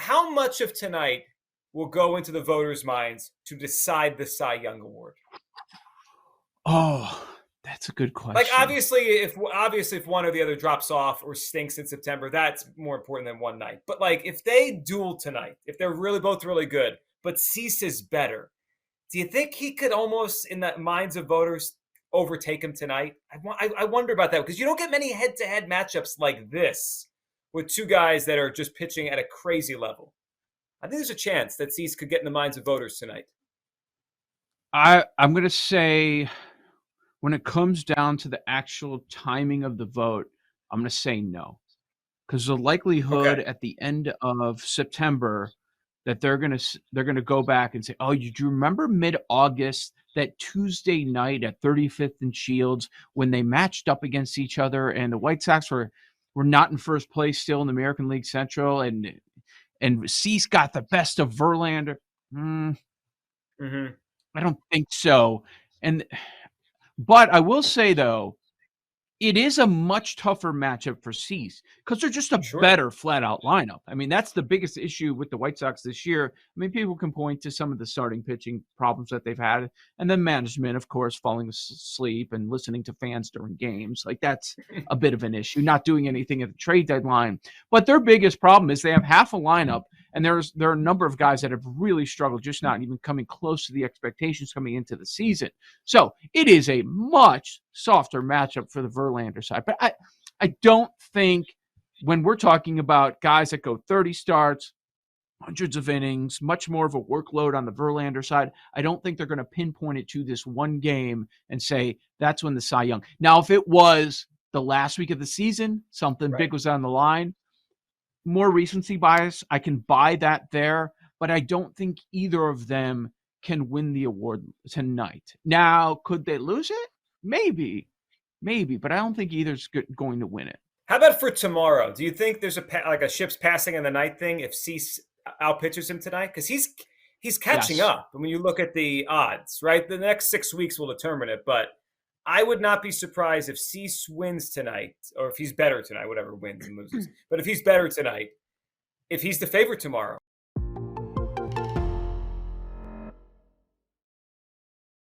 how much of tonight will go into the voters' minds to decide the Cy Young Award? Oh, that's a good Like, question. obviously, if one or the other drops off or stinks in September, that's more important than one night. But like, if they duel tonight, if they're really both really good, but Cease is better, do you think he could almost, in the minds of voters, overtake him tonight? I wonder about that because you don't get many head-to-head matchups like this with two guys that are just pitching at a crazy level. I think there's a chance that Cease could get in the minds of voters tonight. I'm going to say when it comes down to the actual timing of the vote, I'm going to say no. Because the likelihood Okay. at the end of September that they're gonna go back and say, "Oh, do you remember mid-August that Tuesday night at 35th and Shields when they matched up against each other and the White Sox were not in first place still in the American League Central and Cease got the best of Verlander?" Mm-hmm. I don't think so. But I will say though, it is a much tougher matchup for Cease because they're just a Sure. better flat-out lineup. I mean, that's the biggest issue with the White Sox this year. I mean, people can point to some of the starting pitching problems that they've had, and then management, of course, falling asleep and listening to fans during games. Like, that's a bit of an issue, not doing anything at the trade deadline. But their biggest problem is they have half a lineup, and there are a number of guys that have really struggled, just not even coming close to the expectations coming into the season. So it is a much softer matchup for the Verlander side. But I don't think when we're talking about guys that go 30 starts, hundreds of innings, much more of a workload on the Verlander side, I don't think they're going to pinpoint it to this one game and say that's when the Cy Young. Now, if it was the last week of the season, something Right. big was on the line, more recency bias, I can buy that there, but I don't think either of them can win the award tonight. Now, could they lose it? Maybe, but I don't think either's going to win it. How about for tomorrow? Do you think there's a ship's passing in the night thing if Cease outpitches him tonight? Because he's catching Yes. up. When you look at the odds, right? The next 6 weeks will determine it. But I would not be surprised if Cease wins tonight, or if he's better tonight, whatever wins and loses. But if he's better tonight, if he's the favorite tomorrow.